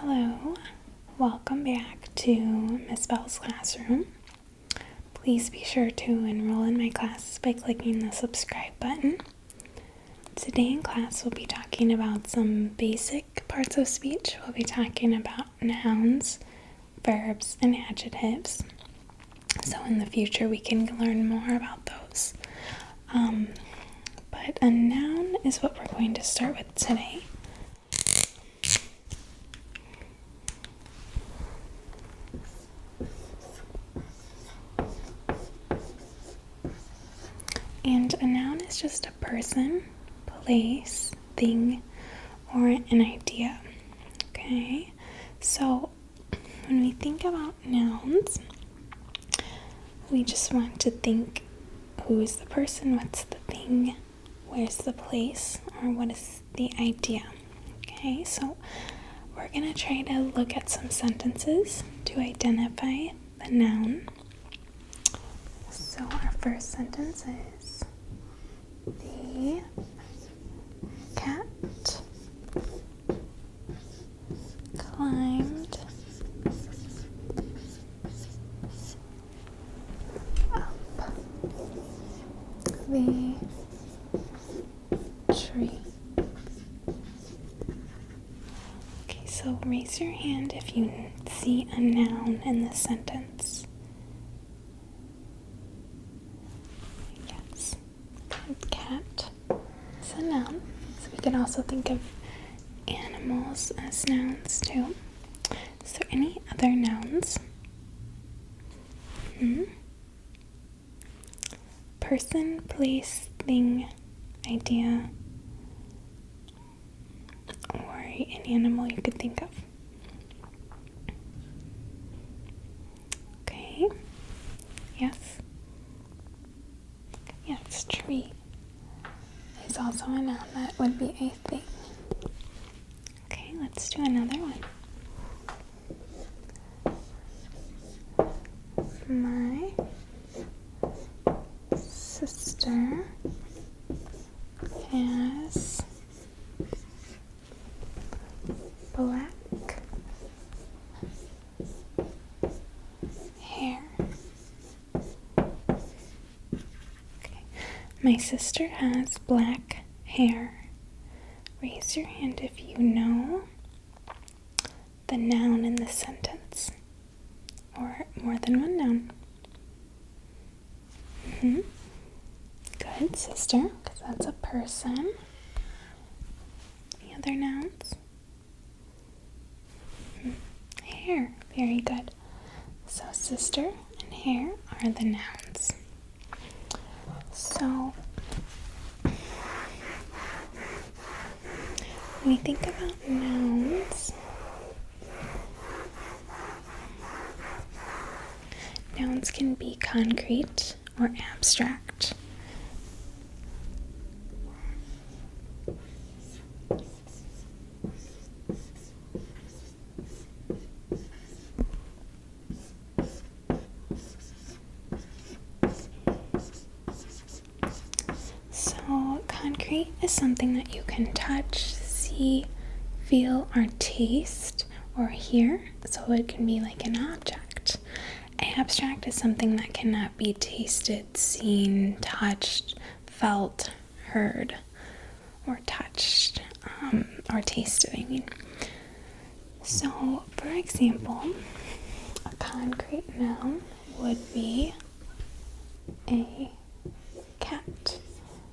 Hello, welcome back to Miss Bell's classroom. Please be sure to enroll in my classes by clicking the subscribe button. Today in class we'll be talking about some basic parts of speech. We'll be talking about nouns, verbs, and adjectives. So in the future we can learn more about those. But a noun is what we're going to start with today. And a noun is just a person, place, thing, or an idea. Okay, so when we think about nouns, we just want to think, who is the person, what's the thing, where's the place, or what is the idea. Okay, so we're going to try to look at some sentences to identify the noun. So our first sentence is, the cat climbed up the tree. Okay, so raise your hand if you see a noun in this sentence. Yes, cat is a noun. So we can also think of animals as nouns too. So any other nouns? Person, place, thing, idea, or an animal you could think of. Okay. Yes. Yes, tree is also a noun. That would be a thing. Okay, let's do another one. My sister has black hair. Okay. My sister has black hair. Raise your hand if you know the noun in this sentence, or more than one noun. Good, sister, because that's a person. Any other nouns? Hair, very good. So sister and hair are the nouns. So when we think about nouns, nouns can be concrete or abstract. So concrete is something that you can touch, see, feel, or taste, or hear. So it can be like an object. Abstract is something that cannot be tasted, seen, touched, felt, heard, or touched, or tasted, I mean. So, for example, a concrete noun would be a cat.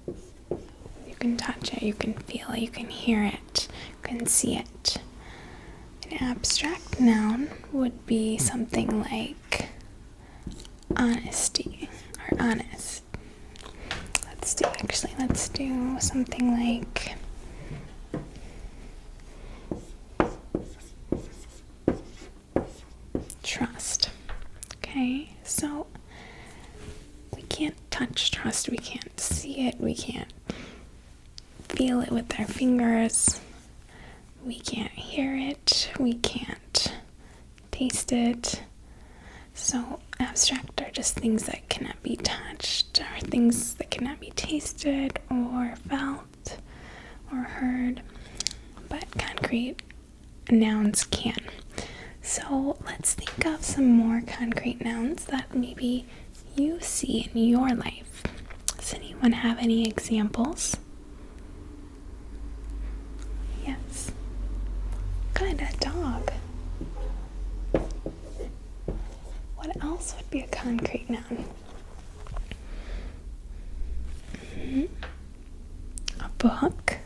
You can touch it, you can feel it, you can hear it, you can see it. An abstract noun would be something like honesty or honest. Let's do something like trust. Okay, so we can't touch trust, we can't see it, we can't feel it with our fingers, we can't hear it, we can't taste it. So abstract are just things that cannot be touched, or things that cannot be tasted or felt or heard. But concrete nouns can. So let's think of some more concrete nouns that maybe you see in your life. Does anyone have any examples? Yes. Good, a dog. What else would be a concrete noun? A book.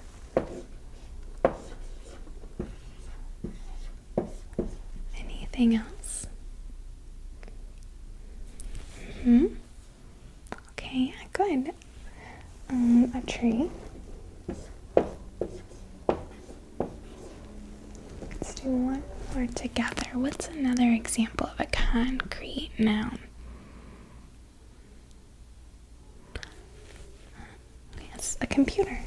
Anything else? Okay, good. A tree. Let's do one more together. What's another example of a concrete noun? Yes, a computer.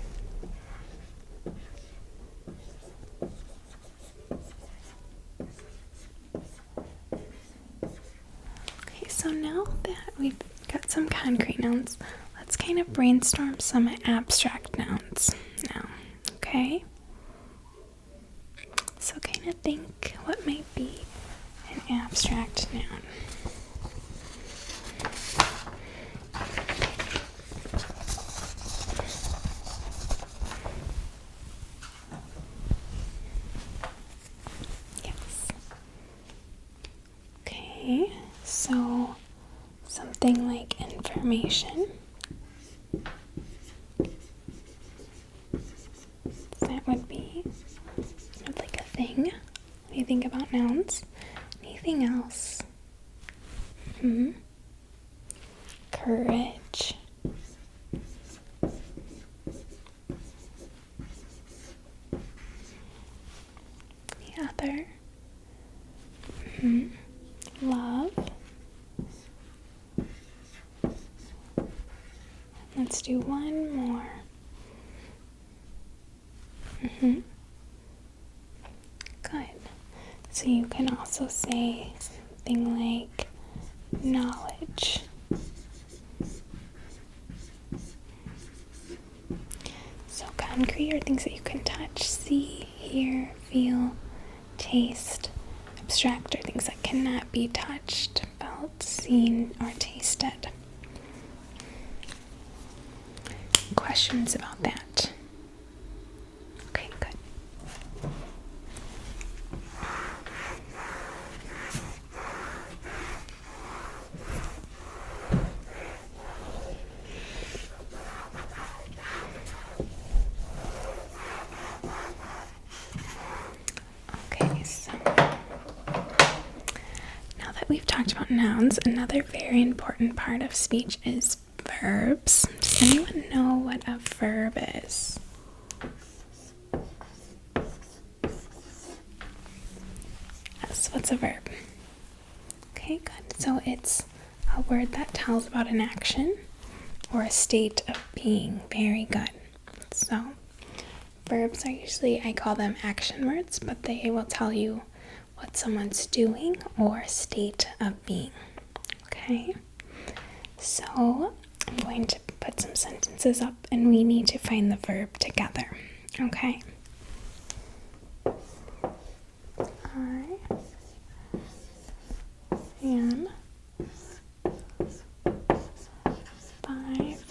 Okay, so now that we've got some concrete nouns, let's kind of brainstorm some abstract nouns now, okay? So kind of think what might be an abstract noun. Yes. Okay, so something like information. That would be like a thing. When you think about nouns, anything else? Courage. The other. Love. Let's do one more. Good. So you can also say something like knowledge. So concrete are things that you can touch, see, hear, feel, taste. Abstract are things that cannot be touched, felt, seen, or tasted. Questions about that? Okay, good. Okay, so now that we've talked about nouns, another very important part of speech is verbs. Does anyone know what a verb is? Yes, what's a verb? Okay, good. So it's a word that tells about an action or a state of being. Very good. So verbs are usually, I call them action words, but they will tell you what someone's doing or state of being. Okay? So I'm going to put some sentences up and we need to find the verb together. Okay? I am 5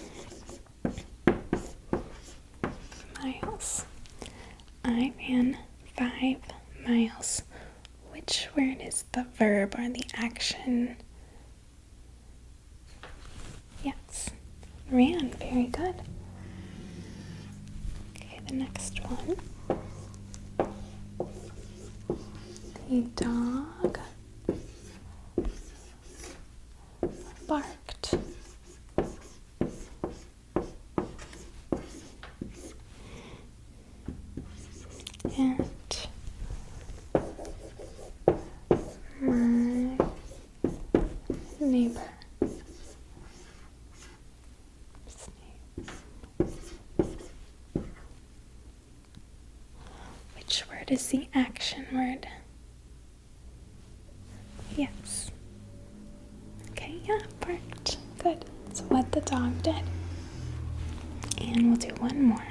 miles. I ran 5 miles. Which word is the verb or the action? Yes, ran. Very good. Okay, the next one. The dog barked. And my neighbor. Which word is the action word? Yes. Okay, yeah, barked. Good. So what the dog did. And we'll do one more.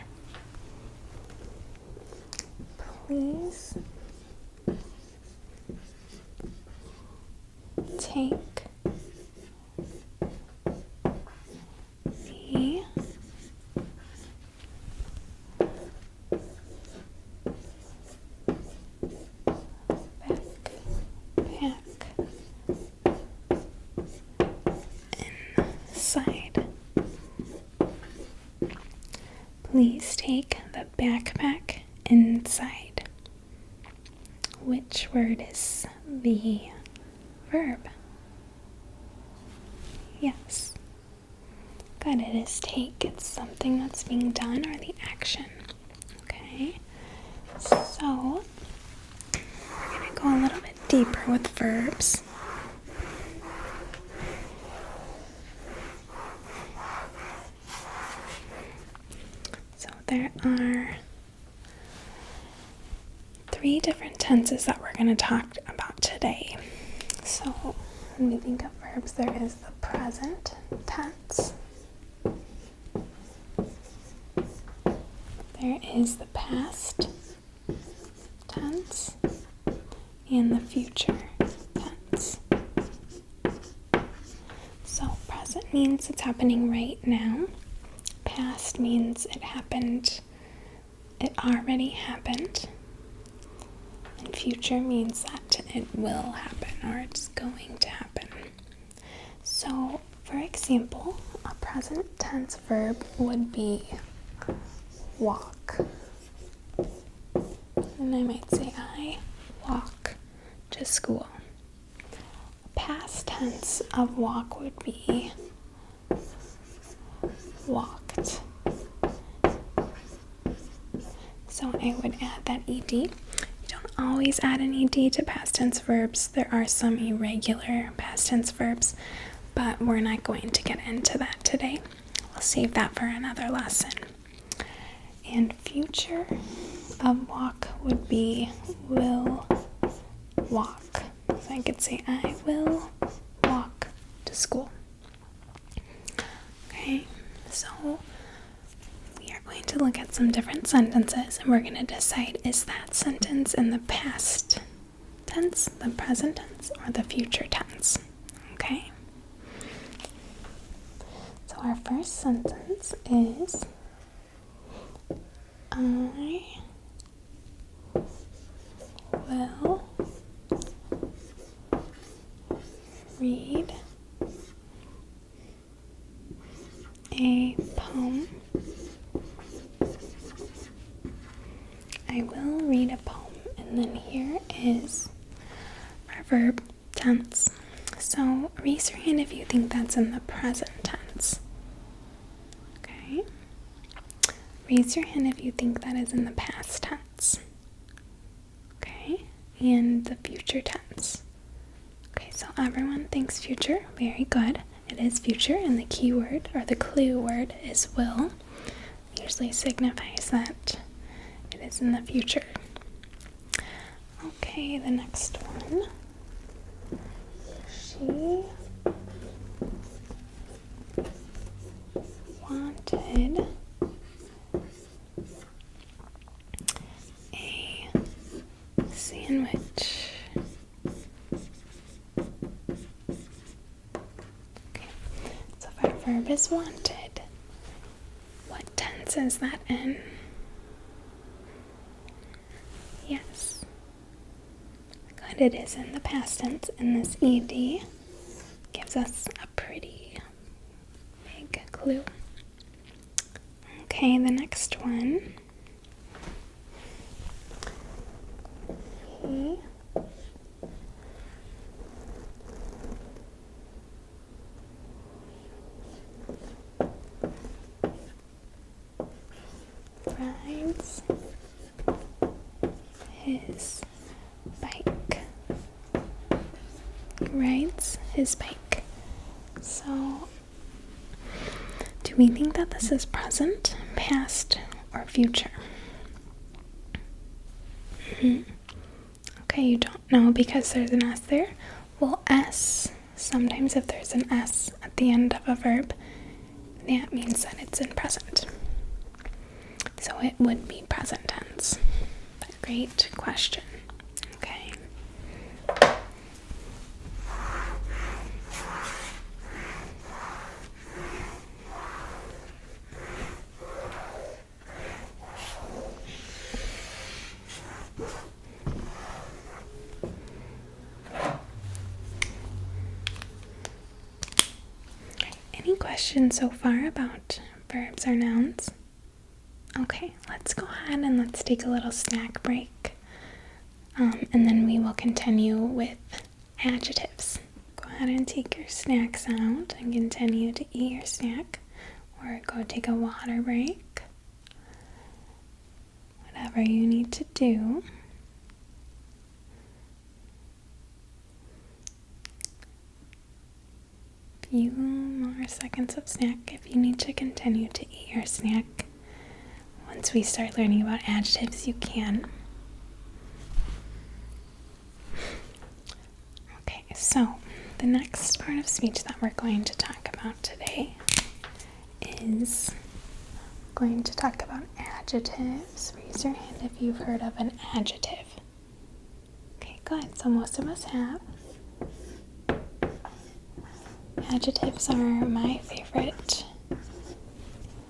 Please take the backpack inside. Please take the backpack inside. Which word is the verb? Yes. Good, it is take. It's something that's being done or the action. Okay, so we're going to go a little bit deeper with verbs. So there are 3 different tenses that we're going to talk about today. So when we think of verbs, there is the present tense, there is the past tense, and the future tense. So present means it's happening right now. Past means it already happened. And future means that it will happen or it's going to happen. So, for example, a present tense verb would be walk. And I might say, I walk to school. A past tense of walk would be walked. So I would add that ed. You don't always add an ed to past tense verbs. There are some irregular past tense verbs, but we're not going to get into that today. We'll save that for another lesson. And future of walk would be will walk. So I could say, I will walk to school. Okay, so we are going to look at some different sentences and we're going to decide, is that sentence in the past tense, the present tense, or the future tense? Okay. So our first sentence is, I will read a poem. I will read a poem. And then here is our verb tense. So raise your hand if you think that's in the present tense. Okay. Raise your hand if you think that is in the past tense. Okay. And the future tense. Okay, so everyone thinks future. Very good. It is future, and the key word or the clue word is will. Usually signifies that it is in the future. Okay, the next one. She wanted a sandwich. Okay, so if our verb is wanted, what tense is that in? Yes. Good, it is in the past tense, and this ed gives us a pretty big clue. Okay, the next one. He rides his bike. Rides his bike. So, do we think that this is present, past, or future? Okay, you don't know because there's an S there. Well, S, sometimes if there's an S at the end of a verb, that means that it's in present. So it would be present tense. But great question. Okay. questions so far about verbs or nouns? Okay, let's go ahead and let's take a little snack break. And then we will continue with adjectives. Go ahead and take your snacks out and continue to eat your snack, or go take a water break. Whatever you need to do. Few more seconds of snack if you need to continue to eat your snack. Once we start learning about adjectives, you can. Okay, so the next part of speech that we're going to talk about today is going to talk about adjectives. Raise your hand if you've heard of an adjective. Okay, good. So most of us have. Adjectives are my favorite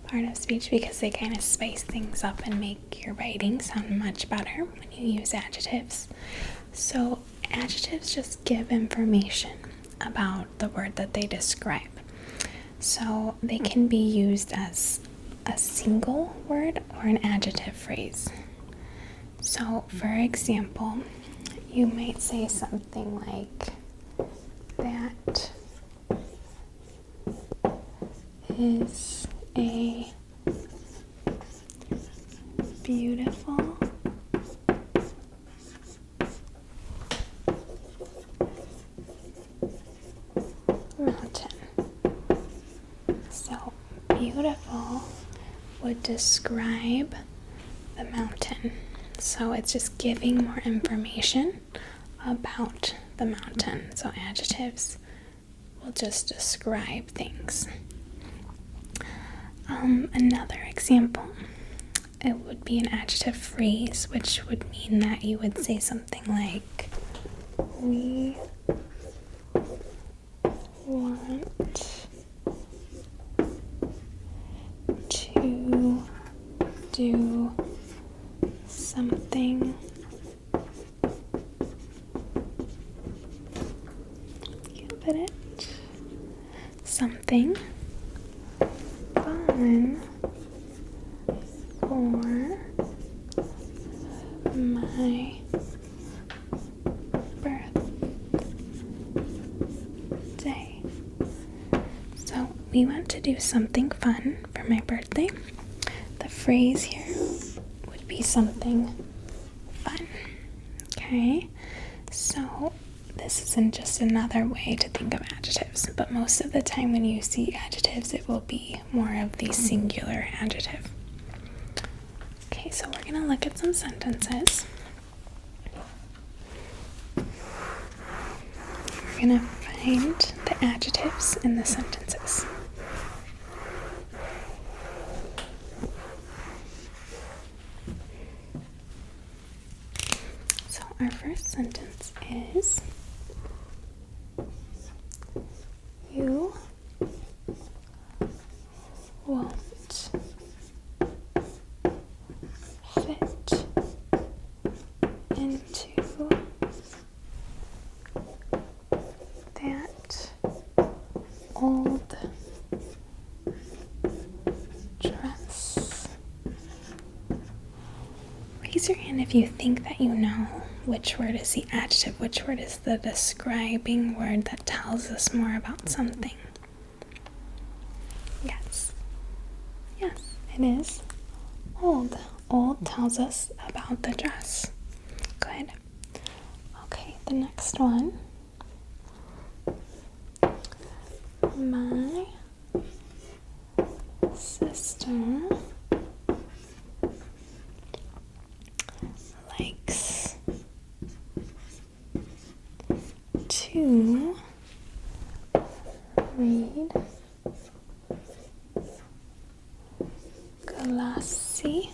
part of speech because they kind of spice things up and make your writing sound much better when you use adjectives. So adjectives just give information about the word that they describe. So they can be used as a single word or an adjective phrase. So for example, you might say something like, that is a beautiful mountain. So beautiful would describe the mountain. So it's just giving more information about the mountain. So adjectives will just describe things. Another example, it would be an adjective phrase, which would mean that you would say something like, we want to do something something fun for my birthday. So we want to do something fun for my birthday. The phrase here would be something fun. Okay, so this isn't just another way to think of adjectives, but most of the time when you see adjectives, it will be more of the singular adjective. Okay, so we're going to look at some sentences. We're going to find the adjectives in the sentences. So our first sentence is, you won't fit into that old dress. Raise your hand if you think that you know which word is the adjective, which word is the describing word that tells us more about something. Yes, it is old. Old tells us about the dress. Good. Okay, the next one. My sister likes to read glossy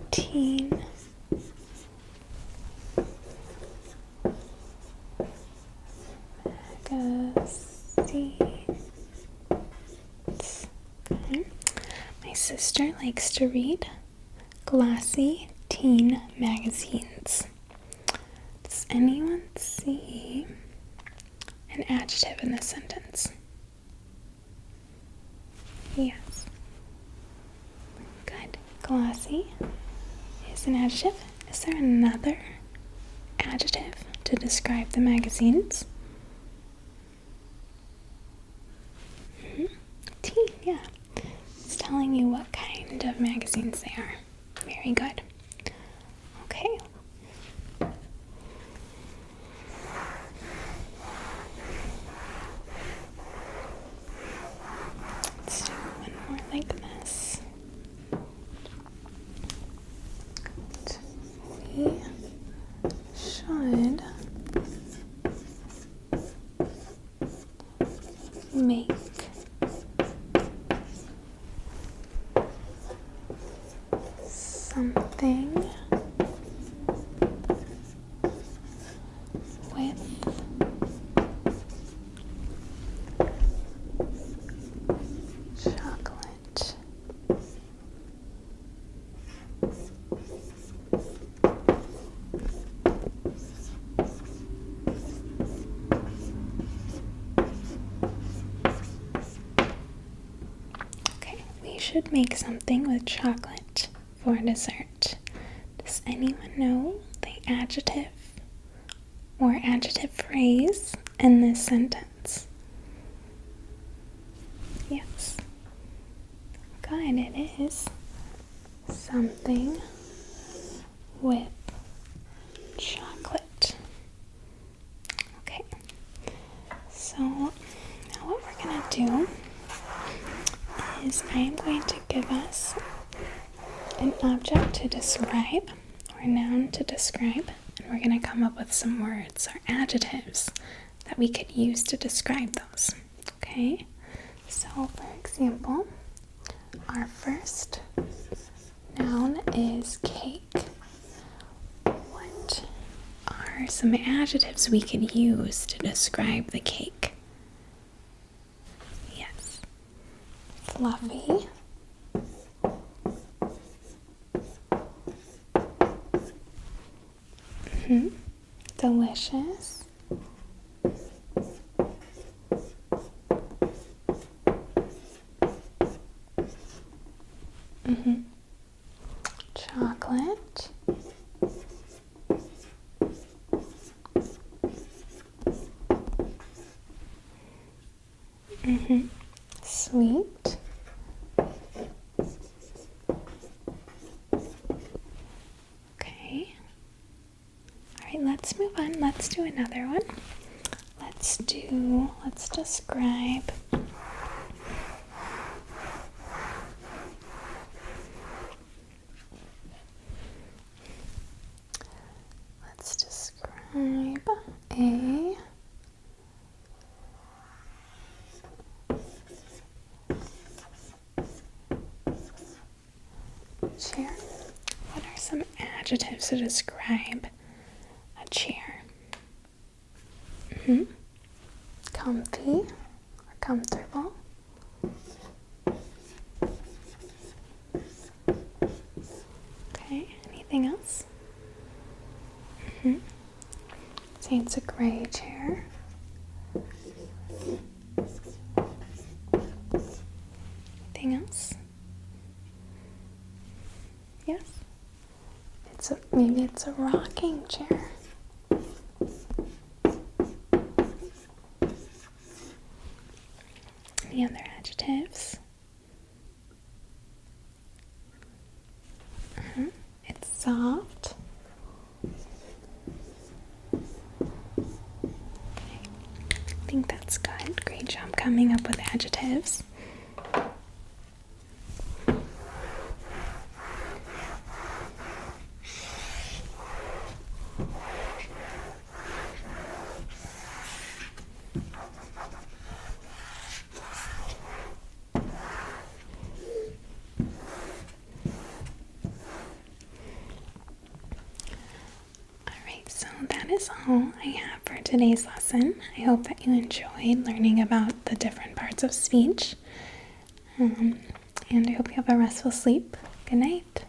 teen magazines. Okay. My sister likes to read glossy teen magazines. Does anyone see an adjective in this sentence? Yes. Good. Glossy is an adjective. Is there another adjective to describe the magazines? Teen, yeah. It's telling you what kind of magazines they are. Very good. Okay. Let's do one more like this. We should make something with chocolate. Okay, we should make something with chocolate for dessert. Does anyone know the adjective or adjective phrase in this sentence? Yes. Good, it is something with chocolate. Okay, so now what we're going to do is I am going to give us an object to describe or a noun to describe, and we're going to come up with some words or adjectives that we could use to describe those. Okay, so for example, our first noun is cake. What are some adjectives we could use to describe the cake? Yes. Fluffy. Delicious. Chocolate. Sweet. Okay. Alright, let's move on. Let's do another one. Let's describe a chair. What are some adjectives to describe a chair? Comfy or comfortable. Okay, anything else? Say it's a gray chair. Anything else? Yes. Maybe it's a rocking chair. Any other adjectives? It's soft. Okay. I think that's good. Great job coming up with adjectives. So that is all I have for today's lesson. I hope that you enjoyed learning about the different parts of speech. And I hope you have a restful sleep. Good night.